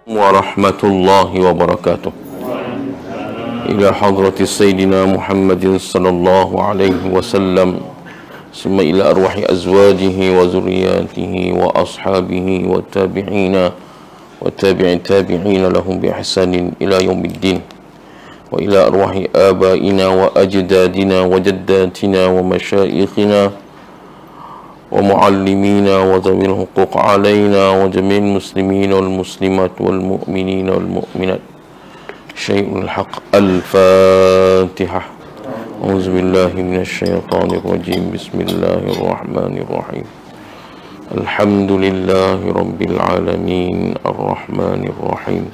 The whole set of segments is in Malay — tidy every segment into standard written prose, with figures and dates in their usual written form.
warahmatullahi wabarakatuh. Ila hadrati Sayyidina Muhammadin sallallahu alaihi wasallam, summa ila arwahi azwajihi wa zurriyatihi wa ashabihi wa tabi'ina wa tabi'in tabi'ina lahum bi ihsanin ila yaumiddin, wa ila arwahi abaina wa ajdadina wa jaddatina wa masyayikhina ومعلمينا وذوي الحقوق علينا وجميع المسلمين والمسلمات والمؤمنين والمؤمنات. شيء الحق. الفاتحة. أعوذ بالله من الشيطان الرجيم. بسم الله الرحمن الرحيم. الحمد لله رب العالمين الرحمن الرحيم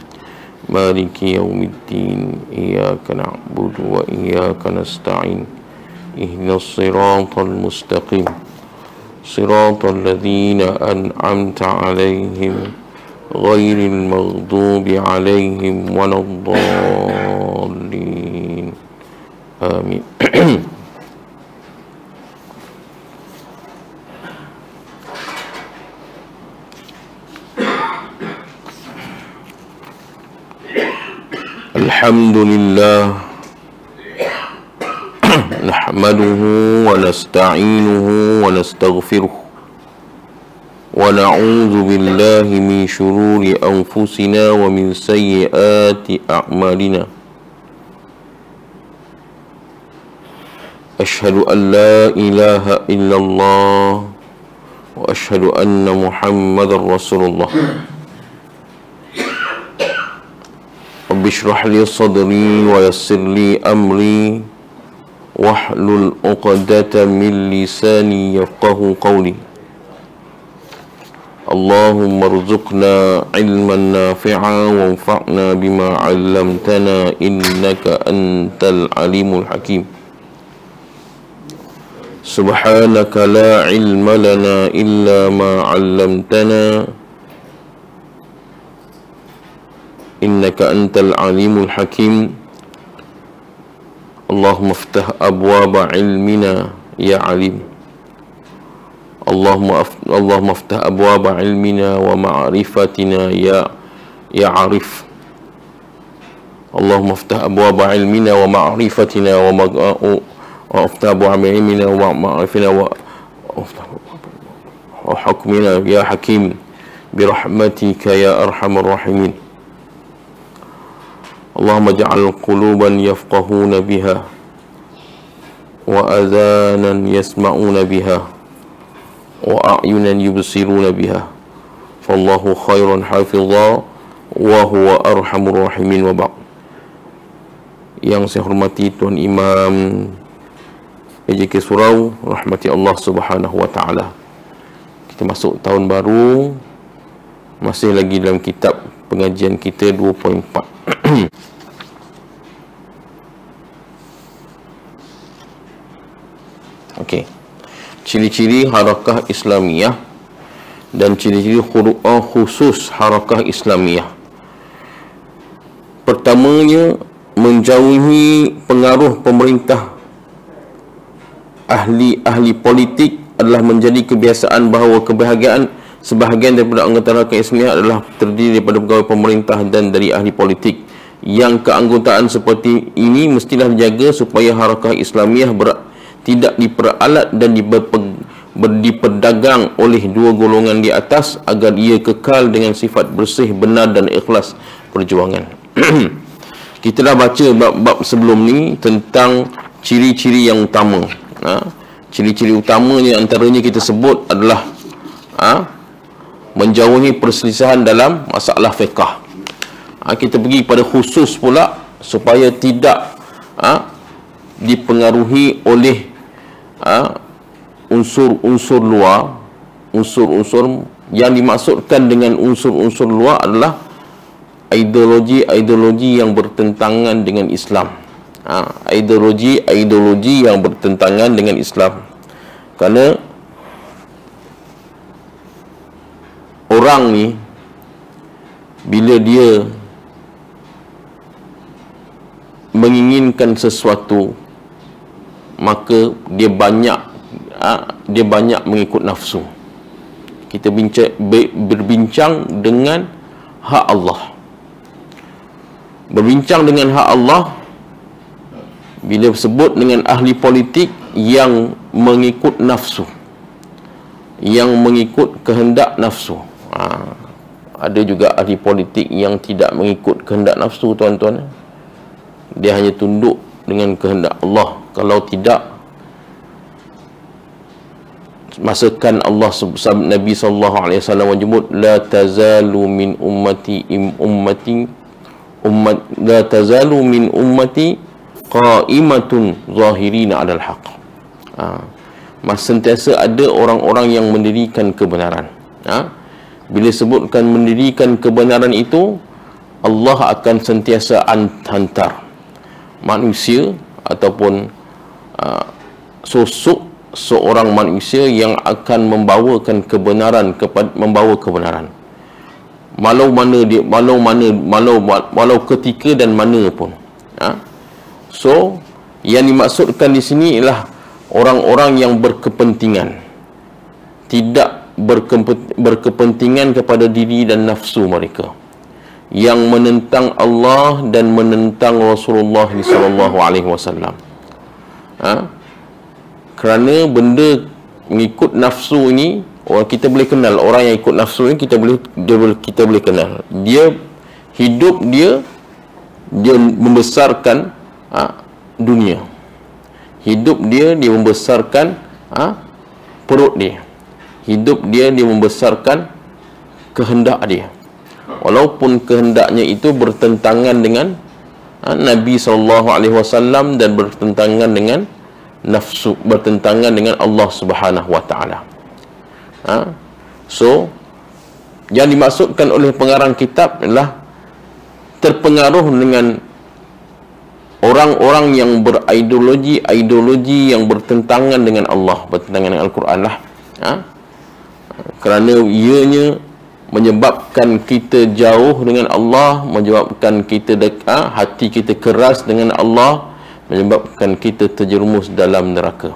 مالك يوم الدين إياك نعبد وإياك نستعين اهدنا الصراط المستقيم صراط الذين أنعمت عليهم غير المغضوب عليهم ولا الضالين آمين. الحمد لله نحمده ونستعينه ونستغفره ونعوذ بالله من شرور أنفسنا ومن سيئات أعمالنا. أشهد أن لا إله إلا الله وأشهد أن محمدا رسول الله. رب اشرح لي صدري ويسر لي أمري واحلل عقدة من لساني يفقهوا قولي. اللهم ارزقنا علما نافعا وانفعنا بما علمتنا إنك أنت العليم الحكيم. سبحانك لا علم لنا إلا ما علمتنا إنك أنت العليم الحكيم. اللهم افتح أبواب علمنا يا عليم. اللهم افتح أبواب علمنا ومعرفتنا يا عارف. اللهم افتح أبواب علمنا ومعرفتنا وافتح أبواب علمنا ومعرفتنا وحكمنا يا حكيم برحمتك يا أرحم الراحمين. اللهم اجعل قلوبا يفقهون بها وأذانا يسمعون بها وأعينا يبصرون بها فالله خير حافظا وهو أرحم الراحمين. وبعد. Yang saya hormati Tuan Imam PJK Surau, rahmati Allah Subhanahu wa taala. Kita masuk tahun baru, masih lagi dalam kitab pengajian kita 2.4. Okey. Ciri-ciri harakah Islamiyah dan ciri-ciri khusus harakah Islamiyah. Pertamanya, menjauhi pengaruh pemerintah. Ahli politik adalah menjadi kebiasaan bahawa sebahagian daripada anggota harakah Islamiyah adalah terdiri daripada pegawai pemerintah dan dari ahli politik. Yang keanggotaan seperti ini mestilah dijaga supaya harakah Islamiyah tidak diperalat dan diperdagang oleh dua golongan di atas agar ia kekal dengan sifat bersih, benar dan ikhlas perjuangan. Kita dah baca bab-bab sebelum ni tentang ciri-ciri yang utama. Ciri-ciri utamanya antaranya kita sebut adalah menjauhi perselisihan dalam masalah fiqh. Kita pergi pada khusus pula supaya tidak dipengaruhi oleh unsur-unsur luar. Unsur-unsur yang dimaksudkan dengan unsur-unsur luar adalah ideologi yang bertentangan dengan Islam. Ideologi yang bertentangan dengan Islam. Kerana orang ni bila dia menginginkan sesuatu, maka dia banyak mengikut nafsu. Kita berbincang dengan hak Allah. berbincang dengan hak Allah, bila sebut dengan ahli politik yang mengikut nafsu, yang mengikut kehendak nafsu. Ada juga ahli politik yang tidak mengikut kehendak nafsu, tuan-tuan. Dia hanya tunduk dengan kehendak Allah. Kalau tidak, masakan Allah, Nabi SAW menyebut, la tazalu min ummati la tazalu min ummati qa'imatun zahirina 'alal haqq. Sentiasa ada orang-orang yang mendirikan kebenaran. Bila sebutkan mendirikan kebenaran itu, Allah akan sentiasa hantar manusia ataupun sosok seorang manusia yang akan membawakan kebenaran, membawa kebenaran. Walau ketika dan mana pun. So, yang dimaksudkan di sini ialah orang-orang yang berkepentingan, tidak berkepentingan kepada diri dan nafsu mereka, yang menentang Allah dan menentang Rasulullah SAW. Kerana benda mengikut nafsu ini, orang kita boleh kenal orang yang ikut nafsu ini, kita boleh kenal dia hidup, dia membesarkan dunia, hidup dia membesarkan perut dia, hidup dia membesarkan kehendak dia, walaupun kehendaknya itu bertentangan dengan Nabi SAW dan bertentangan dengan nafsu, bertentangan dengan Allah Subhanahu wa taala. So, yang dimaksudkan oleh pengarang kitab adalah terpengaruh dengan orang-orang yang berideologi yang bertentangan dengan Allah, bertentangan dengan Al-Quran lah. Kerana ianya menyebabkan kita jauh dengan Allah, menyebabkan kita hati kita keras dengan Allah, menyebabkan kita terjerumus dalam neraka,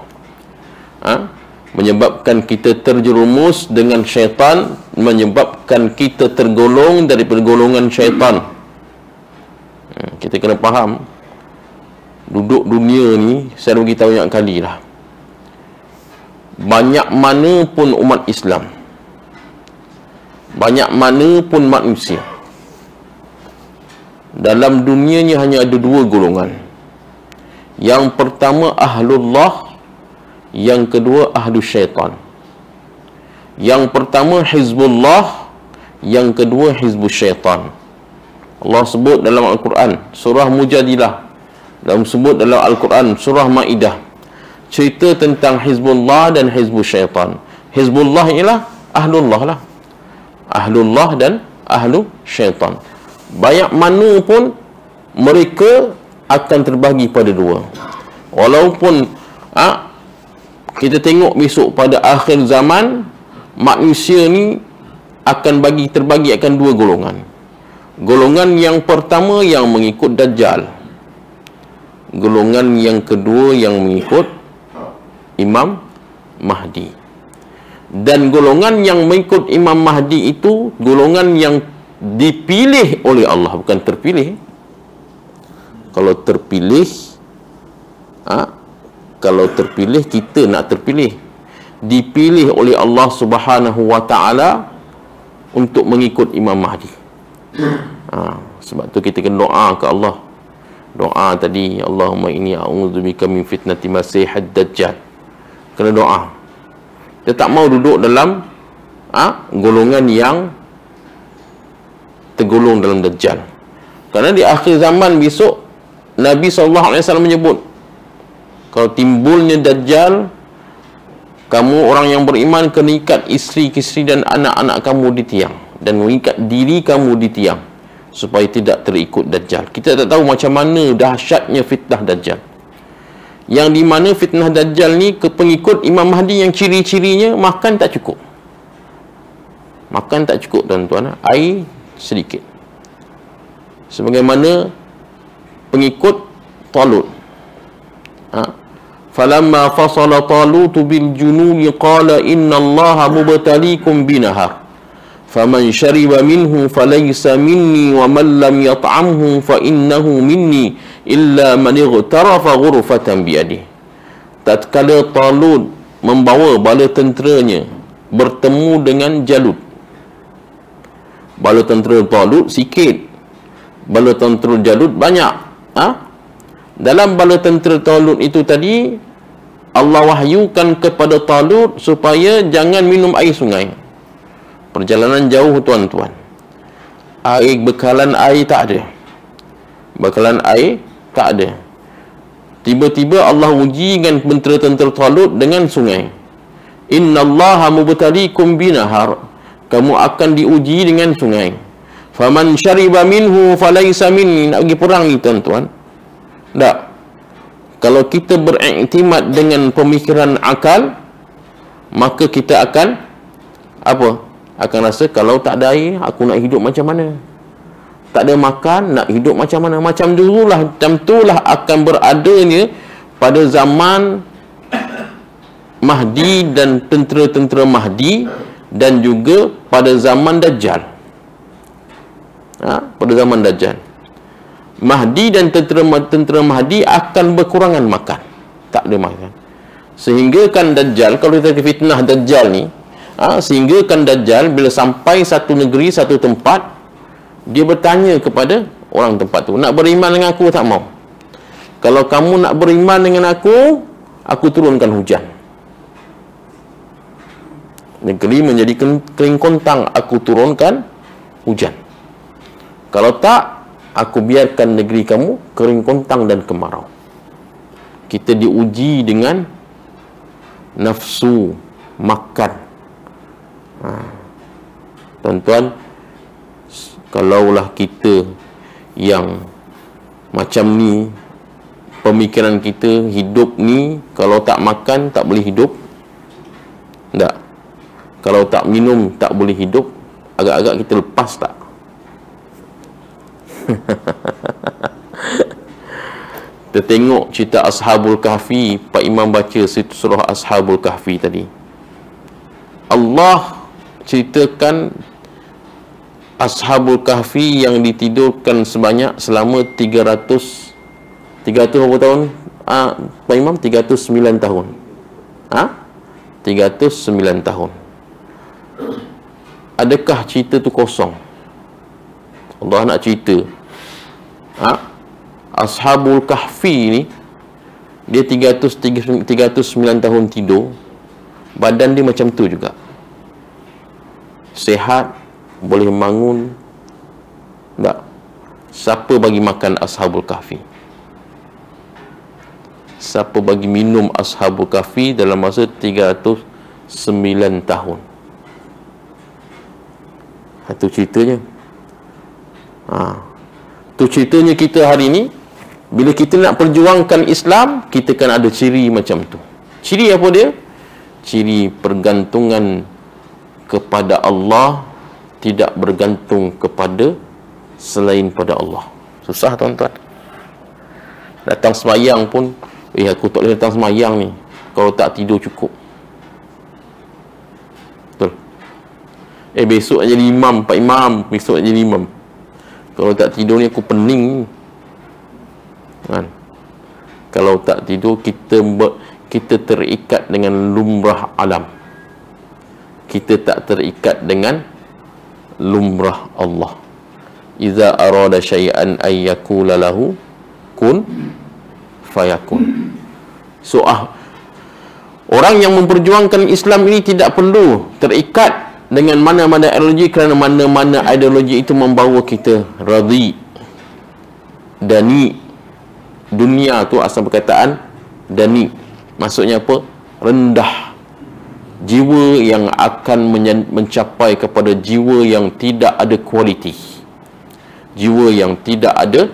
menyebabkan kita terjerumus dengan syaitan, menyebabkan kita tergolong daripada golongan syaitan. Kita kena faham, duduk dunia ni, saya bagi tahu banyak kali lah, banyak mana pun umat Islam, banyak mana pun manusia, dalam dunia ni hanya ada dua golongan. Yang pertama ahlullah, yang kedua ahlu syaitan. Yang pertama Hizbullah, yang kedua Hizbus syaitan. Allah sebut dalam Al-Quran surah Mujadilah, sebut dalam Al-Quran surah Maidah, cerita tentang Hizbullah dan Hizbus syaitan. Hizbullah ialah ahlullah lah, ahlullah dan ahlu syaitan. Banyak mana pun mereka akan terbagi pada dua. Walaupun kita tengok besok pada akhir zaman, manusia ni akan terbagi akan dua golongan. Golongan yang pertama yang mengikut Dajjal, golongan yang kedua yang mengikut Imam Mahdi. Dan golongan yang mengikut Imam Mahdi itu golongan yang dipilih oleh Allah, bukan terpilih. Kalau terpilih kita nak terpilih, dipilih oleh Allah Subhanahu wa taala untuk mengikut Imam Mahdi. Sebab tu kita kena doa ke Allah. Doa tadi, Allahumma inni a'udzubika min fitnati Masihid Dajjal. Kena doa. Dia tak mau duduk dalam golongan yang tergolong dalam Dajjal. Kerana di akhir zaman besok, Nabi SAW menyebut, kalau timbulnya Dajjal, kamu orang yang beriman kena ikat isteri-isteri dan anak-anak kamu di tiang, dan mengikat diri kamu di tiang, supaya tidak terikut Dajjal. Kita tak tahu macam mana dahsyatnya fitnah Dajjal, yang di mana fitnah Dajjal ni ke pengikut Imam Mahdi yang ciri-cirinya makan tak cukup. Makan tak cukup, tuan-tuan, air sedikit. Sebagaimana pengikut Talut. Falamma fasala Talut bil jununi qala inna Allaha mubtaliikum binahar faman syariba minhu falaysa minni wa man lam yat'amhu fa innahu minni illa man ightarafa ghurfatan biyadihi. Tatkala Talut membawa bala tenteranya bertemu dengan Jalut. Bala tentera Talut sikit, bala tentera Jalut banyak. Dalam bala tentera Talut itu tadi, Allah wahyukan kepada Talut supaya jangan minum air sungai. Perjalanan jauh tuan-tuan, bekalan air tak ada. Bekalan air tak ada. Tiba-tiba Allah uji dengan tentera-tentera Talut dengan sungai. Innallaha mubtaliikum binahar. Kamu akan diuji dengan sungai. Faman syariba minhu falaysa minni. Nak pergi perang ni tuan-tuan. Tak. Kalau kita beriktimad dengan pemikiran akal, maka kita akan apa? Akan rasa kalau tak ada air, aku nak hidup macam mana? Tak ada makan, nak hidup macam mana? Macam itulah akan beradanya pada zaman Mahdi dan tentera-tentera Mahdi, dan juga pada zaman Dajjal. Pada zaman Dajjal, Mahdi dan tentera Mahdi akan berkurangan makan. Tak ada makan. Sehingga kan Dajjal, kalau kita fitnah Dajjal ni, sehingga kan Dajjal bila sampai satu negeri, satu tempat, dia bertanya kepada orang tempat tu, nak beriman dengan aku tak mau? Kalau kamu nak beriman dengan aku turunkan hujan. Negeri menjadi kering kontang, aku turunkan hujan. Kalau tak, aku biarkan negeri kamu kering kontang dan kemarau. Kita diuji dengan nafsu makan. Tuan-tuan, kalaulah kita yang macam ni, pemikiran kita hidup ni, kalau tak makan tak boleh hidup, tak? Kalau tak minum tak boleh hidup, agak-agak kita lepas tak? Kita tengok cerita Ashabul Kahfi. Pak Imam baca surah Ashabul Kahfi tadi. Allah ceritakan Ashabul Kahfi yang ditidurkan selama 300 berapa tahun? Pak Imam 309 tahun. 309 tahun. Adakah cerita tu kosong? Allah nak cerita. Ashabul Kahfi ni, dia 309 tahun tidur, badan dia macam tu juga. Sehat, boleh bangun. Tak. Siapa bagi makan Ashabul Kahfi? Siapa bagi minum Ashabul Kahfi dalam masa 309 tahun? Itu ceritanya. Itu ceritanya kita hari ini. Bila kita nak perjuangkan Islam, kita kan ada ciri macam tu. Ciri apa dia? Ciri pergantungan kepada Allah, tidak bergantung kepada selain pada Allah. Susah tuan-tuan. Datang semayang pun, aku tak boleh datang semayang ni kalau tak tidur cukup. Betul? Besok jadi imam, Pak Imam, besok jadi imam. Kalau tak tidur ni aku pening kan? Kalau tak tidur, kita terikat dengan lumrah alam. Kita tak terikat dengan lumrah Allah. Iza arada syai'an ay yakula lahu kun fayakun. So orang yang memperjuangkan Islam ini tidak perlu terikat dengan mana-mana ideologi, kerana mana-mana ideologi itu membawa kita radhi, dani. Dunia tu asal perkataan dani, maksudnya apa? Rendah. Jiwa yang akan mencapai kepada jiwa yang tidak ada kualiti, jiwa yang tidak ada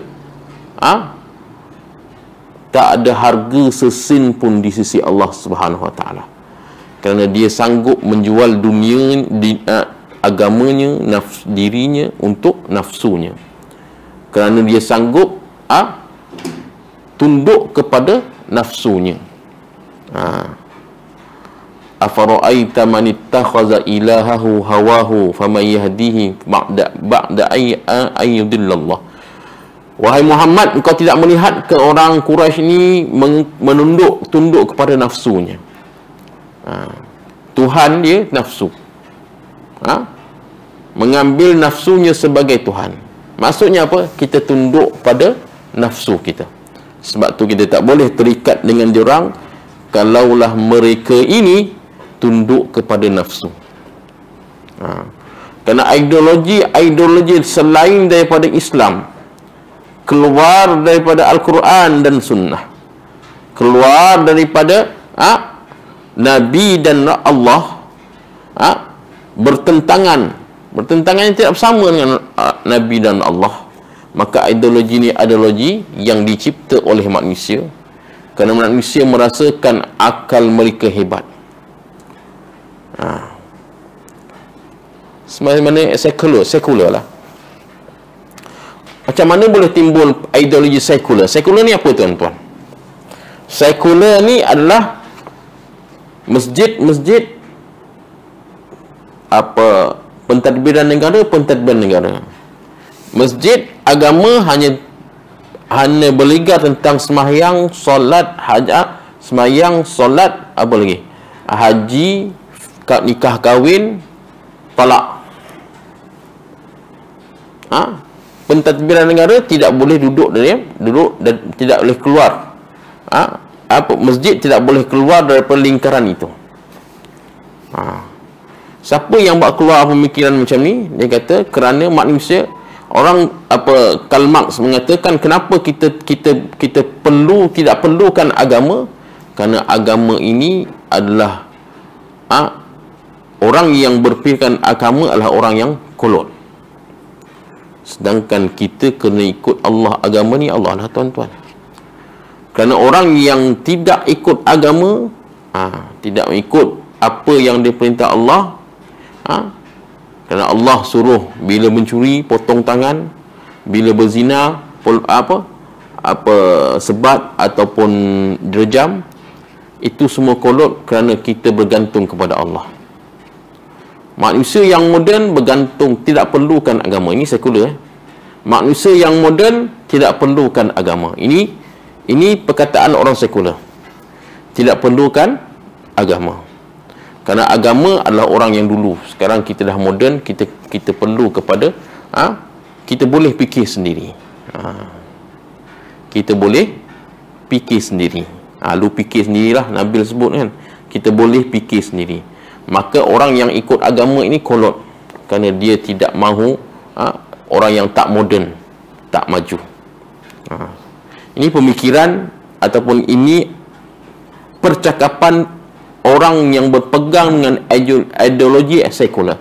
tak ada harga sesin pun di sisi Allah Subhanahu Wa Taala, kerana dia sanggup menjual dunia, agamanya, dirinya untuk nafsunya, kerana dia sanggup tunduk kepada nafsunya. afara'aita man ittakhadha ilahahu hawahu faman yahdihi ba'da ayyudillallah. Wahai Muhammad, engkau tidak melihat ke orang Quraisy ini tunduk kepada nafsunya. Tuhan dia nafsu. Mengambil nafsunya sebagai Tuhan. Maksudnya apa? Kita tunduk pada nafsu kita. Sebab tu kita tak boleh terikat dengan diorang kalaulah mereka ini tunduk kepada nafsu. Kerana ideologi selain daripada Islam, keluar daripada Al-Quran dan Sunnah, keluar daripada Nabi dan Allah, bertentangan yang tidak bersama dengan Nabi dan Allah, maka ideologi ini ideologi yang dicipta oleh manusia kerana manusia merasakan akal mereka hebat. Semacam sekular lah. Macam mana boleh timbul ideologi sekular? Sekular ni apa, tuan-tuan? Sekular ni adalah masjid apa, pentadbiran negara. Masjid agama hanya berligar tentang sembahyang, solat, apa lagi? Haji, nikah kahwin, talak. Pentadbiran negara tidak boleh duduk dan tidak boleh keluar. Masjid tidak boleh keluar daripada lingkaran itu. Siapa yang buat keluar pemikiran macam ni? Dia kata kerana manusia, Karl Marx mengatakan kenapa kita tidak perlukan agama, kerana agama ini adalah orang yang berfikirkan agama adalah orang yang kolot. Sedangkan kita kena ikut Allah. Agama ni Allah lah, tuan-tuan. Kerana orang yang tidak ikut agama, tidak ikut apa yang diperintah Allah, kerana Allah suruh bila mencuri potong tangan, bila berzina sebat ataupun direjam, itu semua kolot kerana kita bergantung kepada Allah. Manusia yang moden bergantung, tidak perlukan agama. Ini sekular. Manusia yang moden tidak perlukan agama. Ini perkataan orang sekular. Tidak perlukan agama. Kerana agama adalah orang yang dulu. Sekarang kita dah moden, kita perlu kepada kita boleh fikir sendiri. Kita boleh fikir sendiri. Lu fikir sendirilah, Nabil sebut kan. Kita boleh fikir sendiri. Maka orang yang ikut agama ini kolot, kerana dia tidak mahu orang yang tak moden, tak maju. Ini pemikiran ataupun ini percakapan orang yang berpegang dengan ideologi sekular.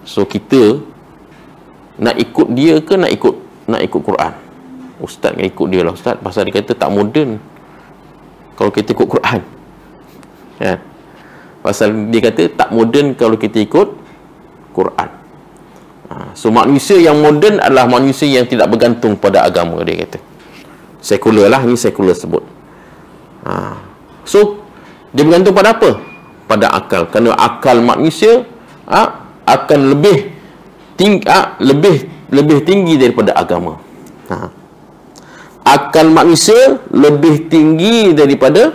So kita nak ikut dia ke nak ikut Quran? Ustaz nak ikut dia lah, Ustaz, pasal dia kata tak moden kalau kita ikut Quran. Pasal dia kata tak moden kalau kita ikut Quran. So manusia yang moden adalah manusia yang tidak bergantung pada agama, dia kata. Sekular lah, ini sekular sebut. So dia bergantung pada apa? Pada akal. Kerana akal manusia akan lebih tinggi daripada agama. Akal manusia lebih tinggi daripada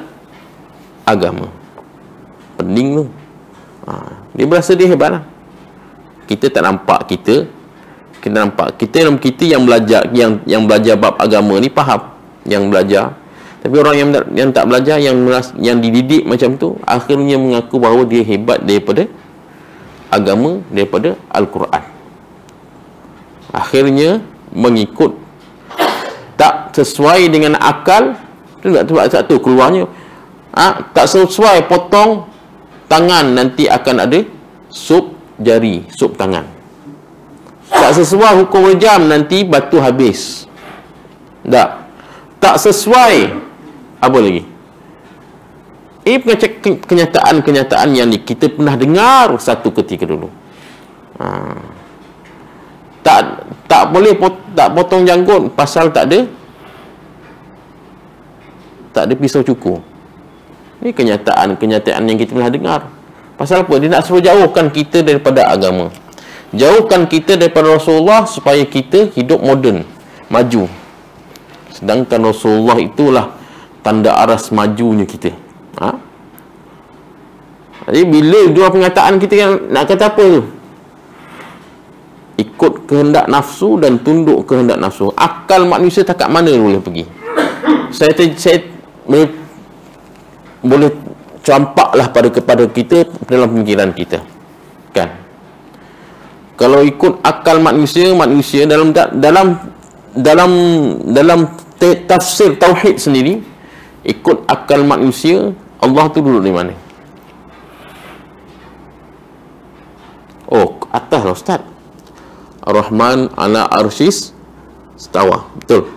agama. Pening tu. Dia berasa dia hebat lah. Kita tak nampak kita nampak kita yang belajar yang belajar bab agama ni faham, yang belajar. Tapi orang yang tak belajar, yang dididik macam tu, akhirnya mengaku bahawa dia hebat daripada agama, daripada Al-Quran. Akhirnya mengikut tak sesuai dengan akal. Tu satu keluarnya tak sesuai, potong tangan, nanti akan ada sup jari, sup tangan. Tak sesuai hukum rejam, nanti batu habis. Tak sesuai, apa lagi? Ini kenyataan yang kita pernah dengar satu ketika dulu. Tak boleh tak potong janggut pasal tak ada pisau cukur. Ini kenyataan yang kita pernah dengar. Pasal apa? Dia nak suruh jauhkan kita daripada agama, jauhkan kita daripada Rasulullah supaya kita hidup moden, maju. Sedangkan Rasulullah itulah tanda aras majunya kita. Jadi bila dua penyataan kita yang nak kata apa tu? Ikut kehendak nafsu dan tunduk kehendak nafsu. Akal manusia tak kat mana boleh pergi. Saya boleh campaklah kepada kita dalam pemikiran kita, kan? Kalau ikut akal manusia dalam tafsir tauhid sendiri, ikut akal manusia, Allah tu duduk di mana? Oh, atas lah Ustaz. Ar-Rahman ala arsyis istawa. Betul.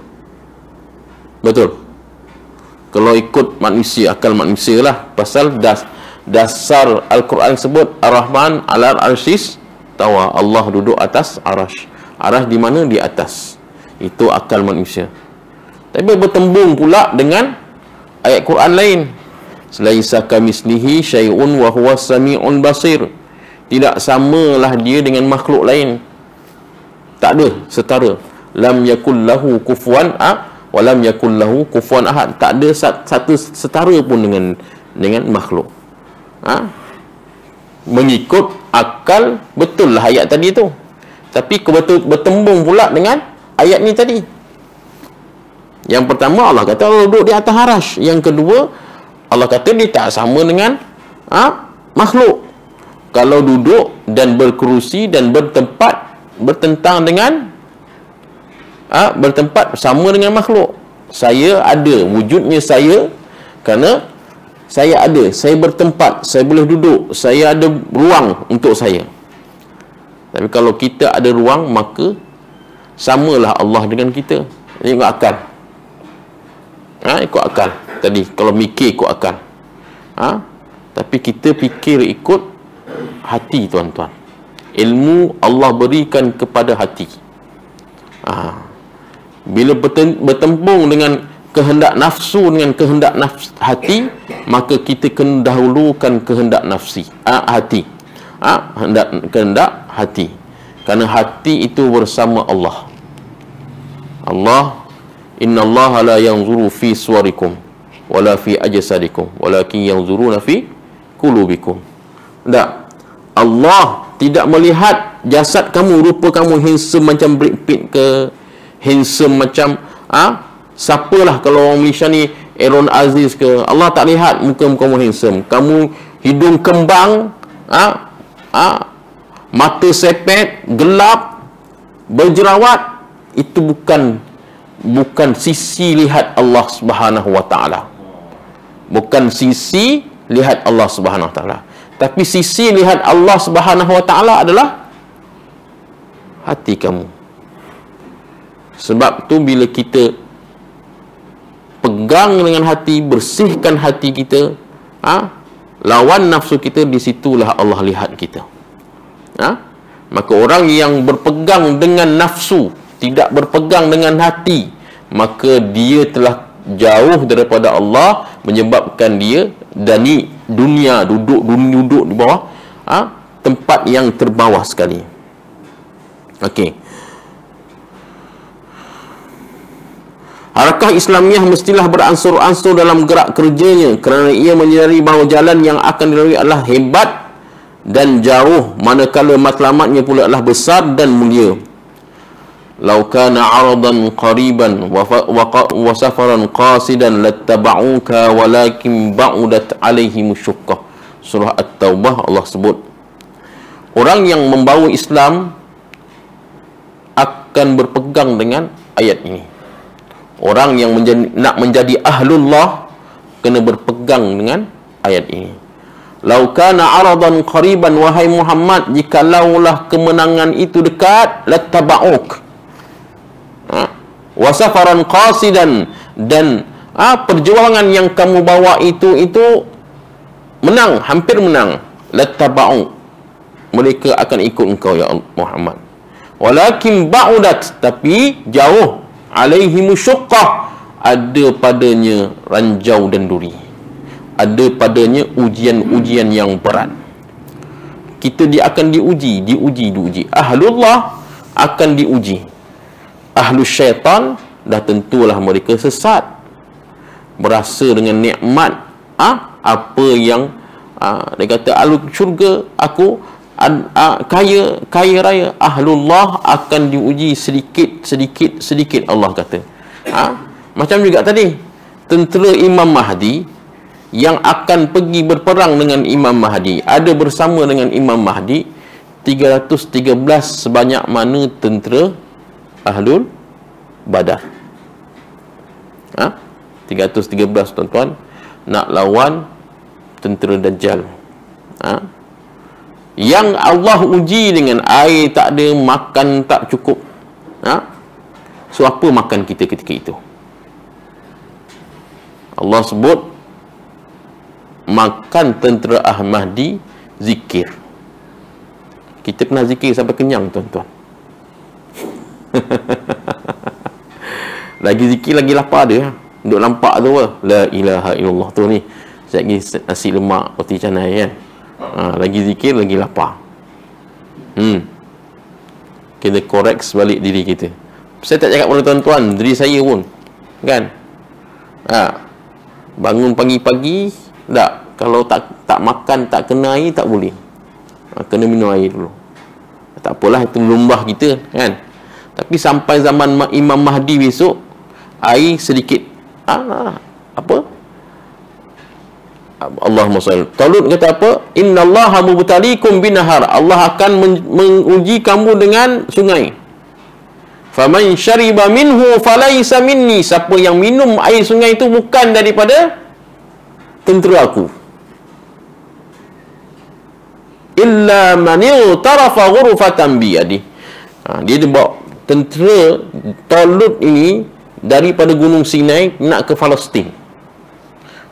Kalau ikut manusia, akal manusia lah. Pasal dasar Al-Quran sebut Ar-Rahman ala arsyis istawa. Allah duduk atas arash. Arash di mana? Di atas. Itu akal manusia. Tapi bertembung pula dengan ayat Quran lain. Laisa kamislihi syai'un wa huwa sami'un basir. Tidak samalah dia dengan makhluk lain. Tak ada setara. Lam yakul lahu kufuwan wa lam yakul lahu kufuwan ahad. Tak ada satu setara pun dengan makhluk. Mengikut akal, betul lah ayat tadi tu. Tapi bertembung pula dengan ayat ni tadi. Yang pertama, Allah kata Allah duduk di atas arash. Yang kedua, Allah kata dia tak sama dengan makhluk. Kalau duduk dan berkerusi dan bertentang dengan bertempat sama dengan makhluk. Saya ada, wujudnya saya kerana saya ada, saya bertempat, saya boleh duduk, saya ada ruang untuk saya. Tapi kalau kita ada ruang, maka samalah Allah dengan kita. Ini ikut akal. Ikut akal. Tadi kalau mikir ikut akal. Tapi kita fikir ikut hati, tuan-tuan. Ilmu Allah berikan kepada hati. Bila bertembung dengan kehendak nafsu dengan kehendak hati, maka kita kena dahulukan kehendak hati. Kehendak hati. Kerana hati itu bersama Allah. Innallaha la yanzuru fi suwarikum wala fi ajsadikum walakin yanzuruna fi qulubikum. Tak. Allah tidak melihat jasad kamu, rupa kamu handsome macam Brad Pitt ke, handsome macam siapalah kalau orang Malaysia ni, Aaron Aziz ke. Allah tak lihat muka kamu handsome. Kamu hidung kembang, mata sepet, gelap, berjerawat. Itu bukan sisi lihat Allah Subhanahu wa taala. Bukan sisi lihat Allah Subhanahu wa taala. Tapi sisi lihat Allah Subhanahu wa taala adalah hati kamu. Sebab tu bila kita pegang dengan hati, bersihkan hati kita, lawan nafsu kita, di situlah Allah lihat kita. Maka orang yang berpegang dengan nafsu, tidak berpegang dengan hati, maka dia telah jauh daripada Allah, menyebabkan dia dari dunia duduk di bawah tempat yang terbawah sekali. Okey. Harakah Islamiah mestilah beransur-ansur dalam gerak kerjanya, kerana ia menyadari bahawa jalan yang akan dilalui adalah hebat dan jauh, manakala matlamatnya pula adalah besar dan mulia. Lau kana 'aradan qariban wa safaran qasidan lattaba'uka walakin ba'udat 'alaihim syuqqah. Surah At-Taubah, Allah sebut orang yang membawa Islam akan berpegang dengan ayat ini. Orang yang nak menjadi ahlullah kena berpegang dengan ayat ini. Lau kana 'aradan qariban, wahai Muhammad, jikalaulah kemenangan itu dekat, lattaba'uk. Wasafaran qasidan, dan perjuangan yang kamu bawa itu menang, hampir menang, lattaba'u, mereka akan ikut engkau ya Muhammad. Walakin ba'udat, tapi jauh, alaihimu syuqqah, ada padanya ranjau dan duri. ada padanya ujian-ujian yang berat. Dia akan diuji. Ahlullah akan diuji. Ahlus syaitan dah tentulah mereka sesat. Berasa dengan nikmat apa yang dia kata ahlul syurga, aku kaya raya. Ahlullah akan diuji sedikit Allah kata. Macam juga tadi tentera Imam Mahdi yang akan pergi berperang dengan Imam Mahdi, ada bersama dengan Imam Mahdi 313 sebanyak mana tentera Ahlul Badar. 313 tuan-tuan nak lawan tentera Dajjal. Yang Allah uji dengan air tak ada, makan tak cukup. So apa makan kita ketika itu? Allah sebut makan tentera Ahmadi zikir. Kita pernah zikir sampai kenyang tuan-tuan. Lagi zikir lagi lapar dia. Duk nampak tu apa? La ilaha illallah tu ni. Sekejap lagi nasi lemak roti canai kan. Lagi zikir lagi lapar. Kita korek balik diri kita. Saya tak cakap pada tuan-tuan, diri saya pun kan. Bangun pagi-pagi tak, kalau tak makan, tak kena air tak boleh. Kena minum air dulu. Tak apalah, itu lumbah kita kan. Tapi sampai zaman Imam Mahdi besok, air sedikit. Apa? Allahumma salli. Talut kata apa? Innallaha mubtaliikum binahar. Allah akan menguji kamu dengan sungai. Faman syariba minhu falaysa minni. Siapa yang minum air sungai itu bukan daripada tentera aku. Illa man tarafa ghurfatan biyadi. Dia bawa tentera Talut ini daripada Gunung Sinai nak ke Palestin.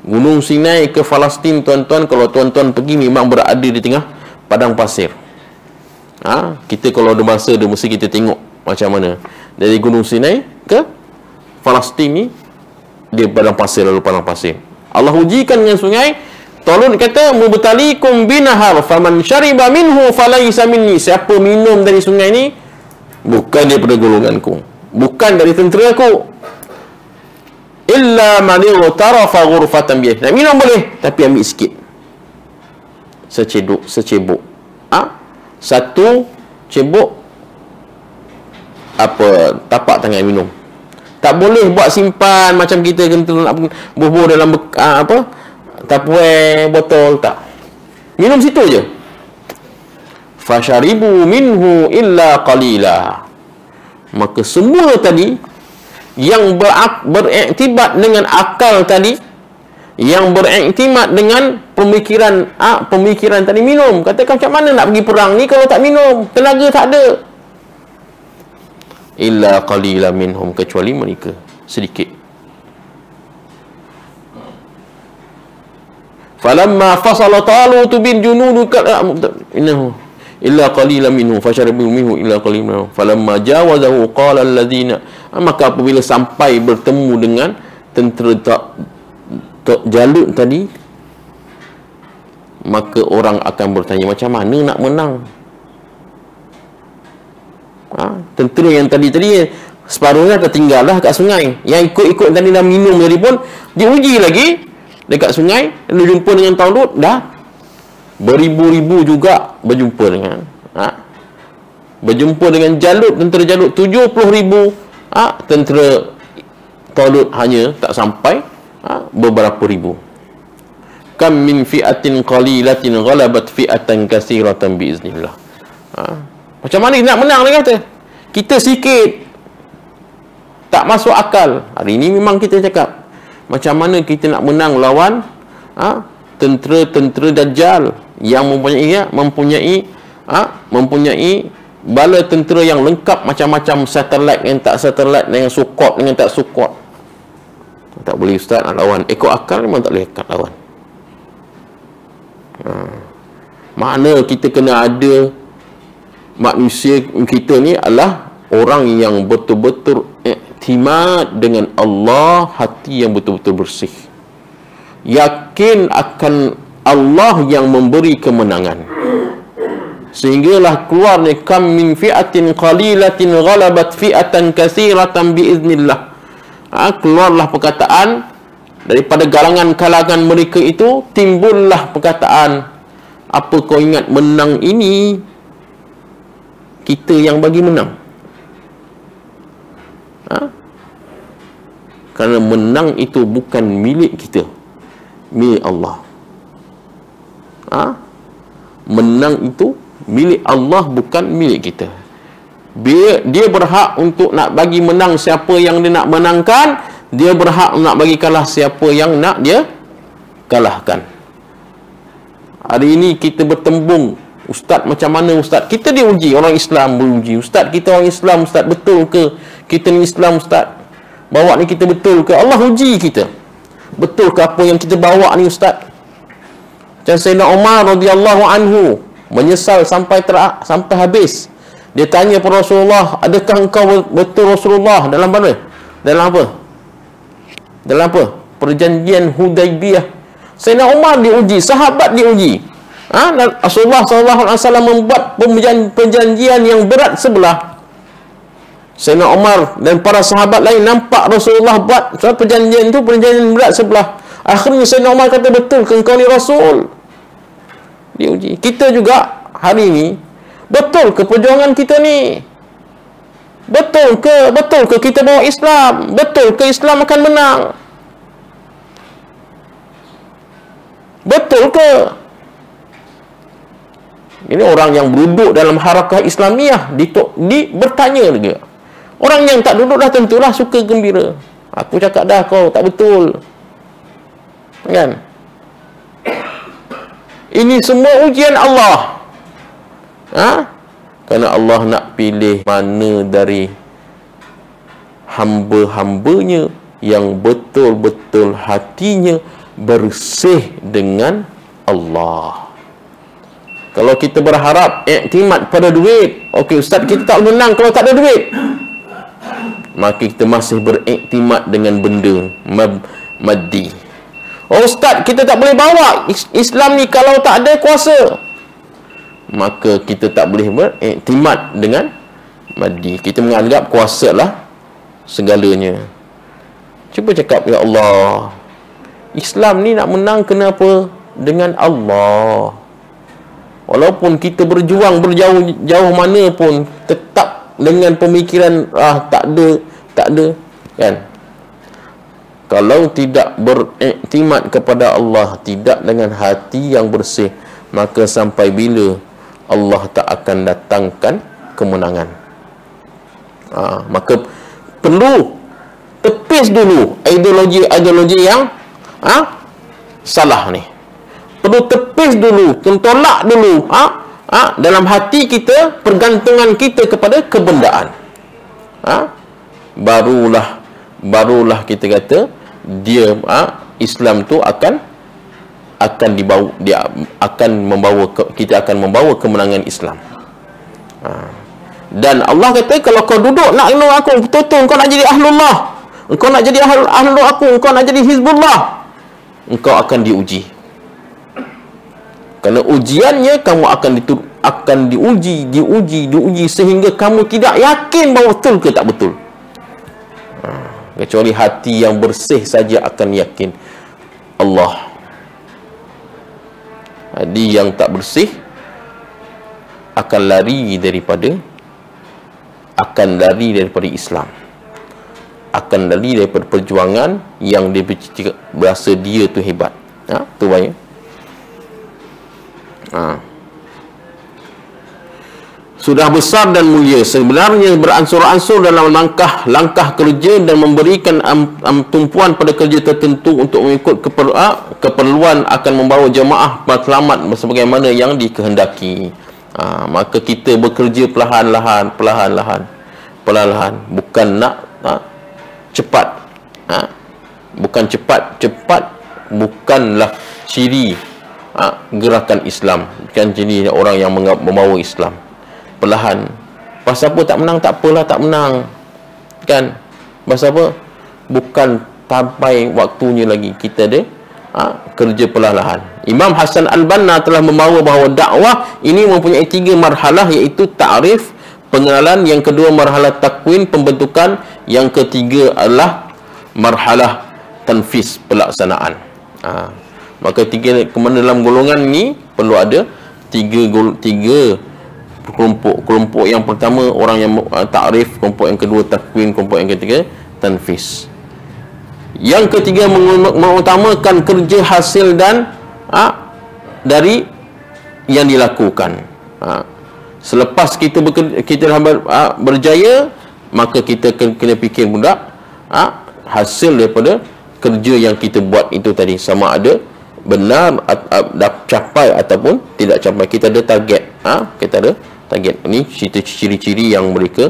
Gunung Sinai ke Palestin tuan-tuan, kalau tuan-tuan pergi memang berada di tengah padang pasir. Kita kalau ada masa dia mesti kita tengok macam mana dari Gunung Sinai ke Palestin ni, dia padang pasir, lalu padang pasir. Allah ujikan dengan sungai. Talut kata mubtaliikum binahar faman syariba minhu falaysa minni. Siapa minum dari sungai ni bukan daripada golonganku, bukan dari tentera aku. Illa man tarafa ghurfatan biyah. Nak minum boleh, tapi ambil sikit, secebok. Satu cebok tapak tangan minum. Tak boleh buat simpan macam kita nak bubuh dalam Tupperware, botol, tak. Minum situ je. Fasharibu minhu illa qalila. Maka semua tadi yang beriktibat dengan akal tadi, yang beriktimat dengan pemikiran tadi minum. Katakan macam mana nak pergi perang ni kalau tak minum? Tenaga tak ada. Illa qalila minhum, kecuali mereka sedikit. Falamma fasala Talut bin junud innahu illa qalilan minhu fasharabu minhu illa qalilan minhu falamma jawazahu qala alladhina. Maka apabila sampai bertemu dengan tentera Jalut tadi, maka orang akan bertanya macam mana nak menang. Tentera yang tadi separuhnya tertinggallah kat sungai. Yang ikut tadi dah minum tadi pun diuji lagi dekat sungai, lalu jumpa dengan Talut, dah beribu-ribu juga berjumpa dengan Jalut, tentera Jalut 70,000, tentera Talut hanya tak sampai beberapa ribu. Kam min fi'atin qalilatin ghalabat fi'atan katsiratan biiznillah. Macam mana nak menang dia kata? Kita sikit tak masuk akal. Hari ini memang kita cakap macam mana kita nak menang lawan tentera Dajjal yang mempunyai bala tentera yang lengkap, macam-macam satelit dengan tak satelit, dengan support dengan tak support. Tak boleh ustaz nak lawan. Ikut akal memang tak boleh lawan. Makna kita kena ada manusia kita ni adalah orang yang betul-betul iktimad dengan Allah, hati yang betul-betul bersih, yakin yakin akan Allah yang memberi kemenangan. Sehinggalah keluarnya kam min fi'atin qalilatin ghalabat fi'atan katsiratan biiznillah. Keluarlah perkataan daripada kalangan mereka itu, timbullah perkataan, apa kau ingat menang ini kita yang bagi menang. Kerana menang itu bukan milik kita, milik Allah. Menang itu milik Allah, bukan milik kita. Dia berhak untuk nak bagi menang siapa yang dia nak menangkan. Dia berhak nak bagi kalah siapa yang nak dia kalahkan. Hari ini kita bertembung, ustaz macam mana ustaz? Kita diuji, orang Islam beruji. Ustaz kita orang Islam, ustaz betul ke kita ni Islam ustaz? Bawa ni kita betul ke? Allah uji kita. Betul ke apa yang kita bawa ni ustaz? Macam Sayyidina Umar radhiyallahu anhu menyesal sampai habis. Dia tanya kepada Rasulullah, adakah engkau betul Rasulullah dalam mana? Dalam apa? Dalam apa? Perjanjian Hudaibiyah. Sayyidina Umar diuji, sahabat diuji. Rasulullah SAW membuat perjanjian yang berat sebelah. Sayyidina Umar dan para sahabat lain nampak Rasulullah buat perjanjian itu, perjanjian berat sebelah. Akhirnya Sayyidina Umar kata, betul ke engkau ni Rasul? Diuji. Kita juga hari ini, betul ke perjuangan kita ni? Betul ke kita bawa Islam? Betul ke Islam akan menang? Betul ke? Ini orang yang duduk dalam harakah Islamiyah bertanya juga. Orang yang tak duduk dah tentulah suka gembira. Aku cakap dah kau tak betul. Kan? Ini semua ujian Allah. Kerana Allah nak pilih mana dari hamba-hambanya yang betul-betul hatinya bersih dengan Allah. Kalau kita berharap iktimat pada duit, okey ustaz kita tak menang kalau tak ada duit, maka kita masih beriktimat dengan benda maddi. Oh ustaz kita tak boleh bawa Islam ni kalau tak ada kuasa, maka kita tak boleh beriktimat dengan maddi. Kita menganggap kuasa lah segalanya. Cuba cakap, ya Allah, Islam ni nak menang kenapa? Dengan Allah. Walaupun kita berjuang berjauh mana pun, tetap dengan pemikiran tak ada kan. Kalau tidak beriktimat kepada Allah, tidak dengan hati yang bersih, maka sampai bila Allah tak akan datangkan kemenangan. Maka perlu tepis dulu ideologi yang salah ni. Perlu tepis dulu, tolak dulu dalam hati kita pergantungan kita kepada kebendaan. Barulah kita kata dia Islam tu akan dibawa, dia akan membawa kita akan membawa kemenangan Islam. Dan Allah kata kalau kau duduk nak tolong aku, betul-betul kau nak jadi ahlullah, engkau nak jadi ahlu aku, engkau nak jadi hizbullah, engkau akan diuji. Kerana ujiannya kamu akan diuji sehingga kamu tidak yakin bahawa betul ke tak betul. Kecuali hati yang bersih saja akan yakin Allah. Hati yang tak bersih akan lari daripada Islam, akan lari daripada perjuangan yang dia berasa dia tu hebat. Tu bahaya. Sudah besar dan mulia sebenarnya beransur-ansur dalam langkah kerja dan memberikan tumpuan pada kerja tertentu untuk mengikut keperluan akan membawa jemaah selamat sebagaimana yang dikehendaki. Maka kita bekerja perlahan-lahan, bukan nak cepat. Bukan cepat bukanlah ciri gerakan Islam, bukan ciri orang yang membawa Islam. Perlahan. Pasal apa tak menang? Tak apalah tak menang, kan? Pasal apa? Bukan sampai waktunya lagi. Kita ada kerja perlahan. Imam Hasan Al-Banna telah membawa bahawa dakwah ini mempunyai 3 marhalah, iaitu ta'rif, pengenalan, yang kedua marhalah takwin, pembentukan, yang ketiga adalah marhalah tanfiz, pelaksanaan. Maka dalam golongan ini perlu ada tiga kelompok. Yang pertama orang yang ta'rif, kelompok yang kedua takwin, kelompok yang ketiga tanfiz. Yang ketiga mengutamakan kerja hasil dan dari yang dilakukan. Selepas kita berjaya, maka kita kena fikir pula hasil daripada kerja yang kita buat itu tadi, sama ada benar capai ataupun tidak capai. Kita ada target. Kita ada target. Ini ciri-ciri yang mereka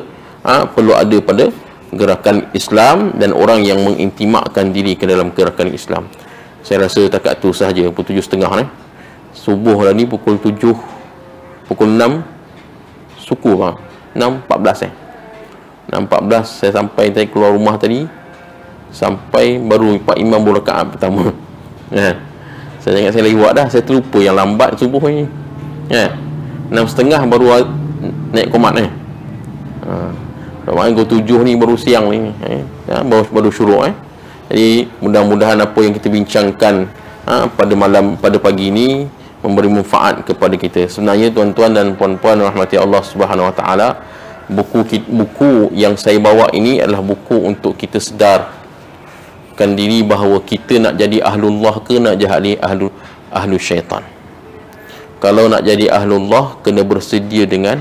perlu ada pada gerakan Islam dan orang yang mengintimakkan diri ke dalam gerakan Islam. Saya rasa takat tu sahaja. Pukul 7.30 subuh dah ni, pukul 7, pukul 6 suku 6.14 6.14 saya sampai tadi, keluar rumah tadi sampai baru Pak Imam baru rakaat pertama. Saya ingat saya lewat dah, saya terlupa yang lambat subuh ni. 6.30 baru naik komat ni. Pukul 7 ni baru siang ni, baru syuruk. Jadi mudah-mudahan apa yang kita bincangkan pada pagi ini memberi manfaat kepada kita. Sebenarnya tuan-tuan dan puan-puan rahmati Allah Subhanahu Wa Taala, buku yang saya bawa ini adalah buku untuk kita sedarkan diri bahawa kita nak jadi ahlullah ke nak jadi ahlu syaitan. Kalau nak jadi ahlullah, kena bersedia dengan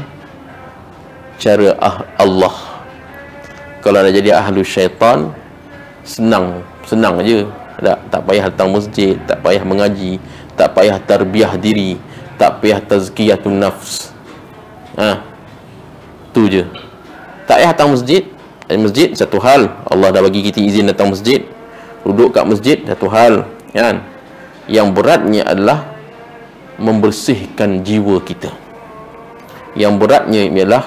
cara Allah. Kalau nak jadi ahlu syaitan, senang je. Tak payah datang masjid, tak payah mengaji, tak payah tarbiyah diri, tak payah tazkiyatun nafs. Tu je. Tak payah datang masjid. Masjid satu hal, Allah dah bagi kita izin datang masjid. Duduk kat masjid satu hal, kan? Yang beratnya adalah membersihkan jiwa kita. Yang beratnya ialah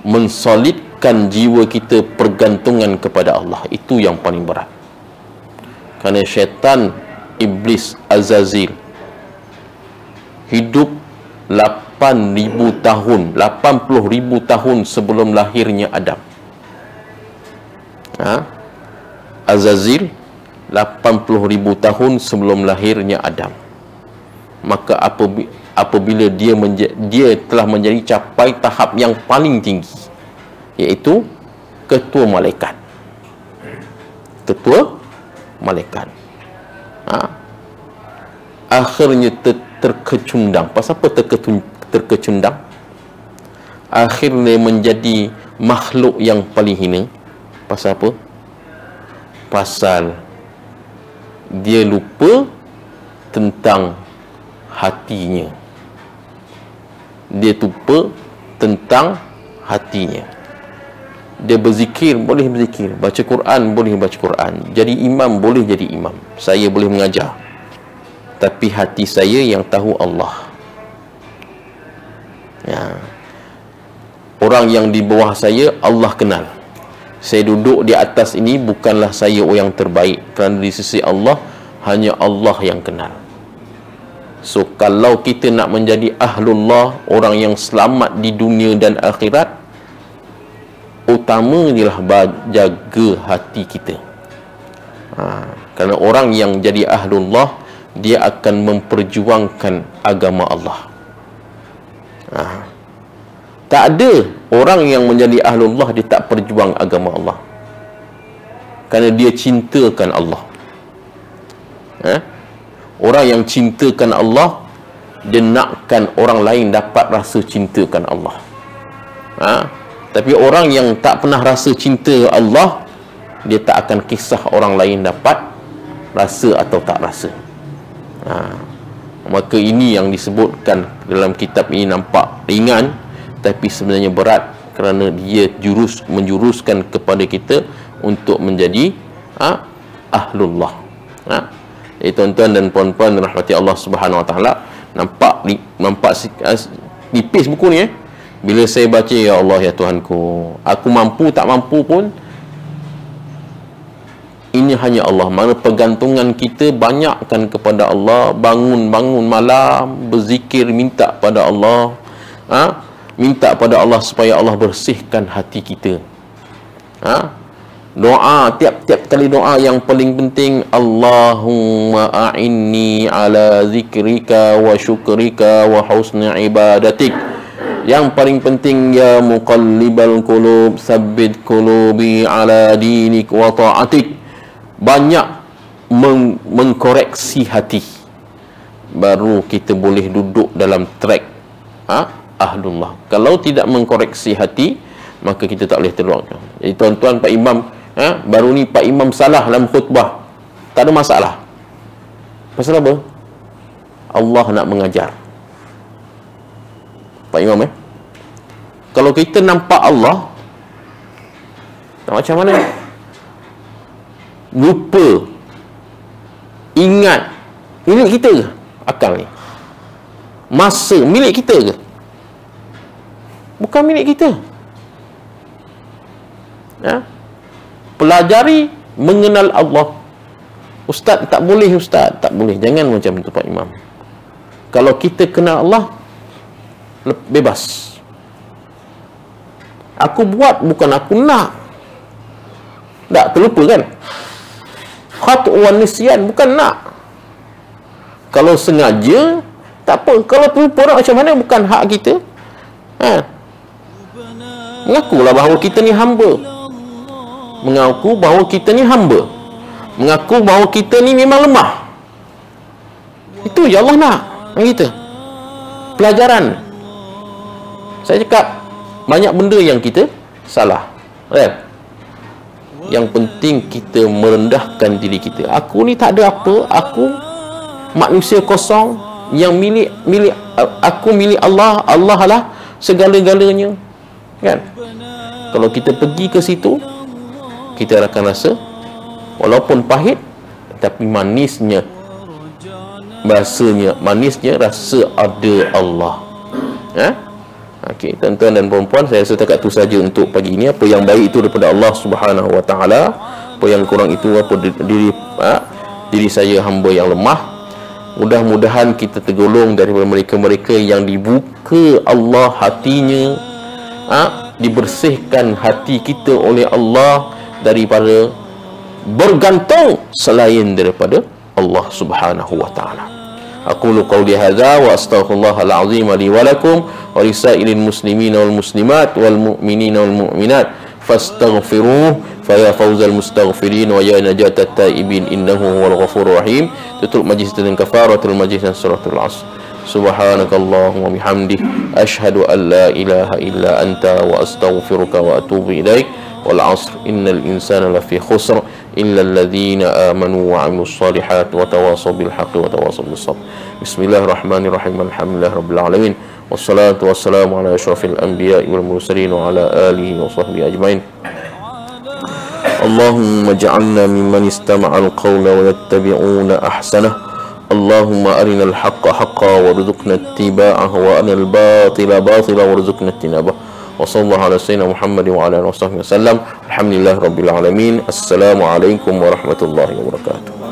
mensolidkan jiwa kita pergantungan kepada Allah. Itu yang paling berat. Kerana syaitan, iblis, Azazil hidup 80,000 tahun, 80,000 tahun sebelum lahirnya Adam. Azazil 80,000 tahun sebelum lahirnya Adam. Maka apabila dia telah menjadi capai tahap yang paling tinggi, iaitu ketua malaikat. Akhirnya terkecundang. Pasal apa terkecundang? Akhirnya menjadi makhluk yang paling hina. Pasal apa? Pasal dia lupa tentang hatinya. Dia lupa tentang hatinya. Dia berzikir, boleh berzikir. Baca Quran, boleh baca Quran. Jadi imam, boleh jadi imam. Saya boleh mengajar. Tapi hati saya yang tahu Allah. Orang yang di bawah saya, Allah kenal. Saya duduk di atas ini, bukanlah saya orang terbaik. Kerana di sisi Allah, hanya Allah yang kenal. So, kalau kita nak menjadi ahlullah, orang yang selamat di dunia dan akhirat, utamanya lah jaga hati kita. Kerana orang yang jadi ahlullah, dia akan memperjuangkan agama Allah. Tak ada orang yang menjadi ahlullah dia tak perjuang agama Allah. Kerana dia cintakan Allah. Orang yang cintakan Allah, dia nakkan orang lain dapat rasa cintakan Allah. Tapi orang yang tak pernah rasa cinta Allah, dia tak akan kisah orang lain dapat rasa atau tak rasa. Maka ini yang disebutkan dalam kitab ini nampak ringan, tapi sebenarnya berat, kerana dia menjuruskan kepada kita untuk menjadi ahlullah. Tuan-tuan dan puan-puan rahmati Allah Subhanahu Wa Taala, nampak nipis buku ni. Bila saya baca, ya Allah ya Tuhanku, aku mampu tak mampu pun ini hanya Allah. Mana pergantungan kita banyakkan kepada Allah, bangun-bangun malam berzikir, minta pada Allah, minta pada Allah supaya Allah bersihkan hati kita. Doa, tiap-tiap kali doa yang paling penting, Allahumma a'inni ala zikrika wa syukrika wa husni ibadatik. Yang paling penting, ya muqallibal qulub sabbit qulubi ala dinik wa ta'atik. Banyak mengkoreksi hati, baru kita boleh duduk dalam track ahlullah. Kalau tidak mengkoreksi hati, maka kita tak boleh terluar. Jadi tuan-tuan, Pak Imam, baru ni Pak Imam salah dalam khutbah, tak ada masalah. Pasal apa? Allah nak mengajar Pak Imam. Kalau kita nampak Allah, tak macam mana? Lupa, ingat, milik kita ke akal ni? Masa milik kita ke? Bukan milik kita. Pelajari mengenal Allah. Ustaz tak boleh, Ustaz tak boleh. Jangan macam tu Pak Imam. Kalau kita kenal Allah, bebas. Aku buat bukan aku nak. Tak terlupa kan? Khat wa nisyan, bukan nak. Kalau sengaja tak apa. Kalau terlupa macam mana, bukan hak kita. Mengakulah bahawa kita ni hamba. Mengaku bahawa kita ni hamba. Mengaku bahawa kita ni memang lemah. Itu je Allah nak kita. Pelajaran. Saya cakap banyak benda yang kita salah, kan? Yang penting kita merendahkan diri kita. Aku ni tak ada apa. Aku manusia kosong. Yang milik aku milik Allah. Allah lah segala-galanya, kan? Kalau kita pergi ke situ, kita akan rasa walaupun pahit, tapi manisnya, rasanya manisnya rasa ada Allah. Okey, tuan-tuan dan puan-puan, saya rasa setakat itu saja untuk pagi ini. Apa yang baik itu daripada Allah Subhanahu wa taala, apa yang kurang itu apa diri saya hamba yang lemah. Mudah-mudahan kita tergolong daripada mereka-mereka yang dibuka Allah hatinya, dibersihkan hati kita oleh Allah daripada bergantung selain daripada Allah Subhanahu wa taala. Aqulu qawli hadza wa astaghfirullahal azim li wa lakum wa lisairil muslimin wal muslimat wal mu'minin wal mu'minat fastaghfiruhu fa ya fawzal mustaghfirin wa ya najatat taibin innahu huwal ghafurur rahim. Tutup majlis dengan kafaratul majlis dan suratul asr. Subhanakallahumma bihamdik asyhadu an la ilaha illa anta wa astaghfiruka wa atubu ilaik. Wal 'asr innal insana lafi khusr illa alladhina amanu wa 'amilus solihat wa tawasaw bil haqqi wa tawasaw bis sabr. Bismillahirrahmanirrahim. Alhamdulillahirabbil alamin. Wassalatu wassalamu ala asyrafil anbiya'i wal mursalin wa ala alihi wa sahbihi ajmain. Allahumma ij'alna mimman istama'al qawla wa yattabi'una ahsanah. اللهم أرنا الحق حقا وارزقنا اتباعه وأرنا الباطل باطلا وارزقنا اجتنابه وصلى الله على سيدنا محمد وعلى آله وصحبه وسلم. الحمد لله رب العالمين. السلام عليكم ورحمة الله وبركاته.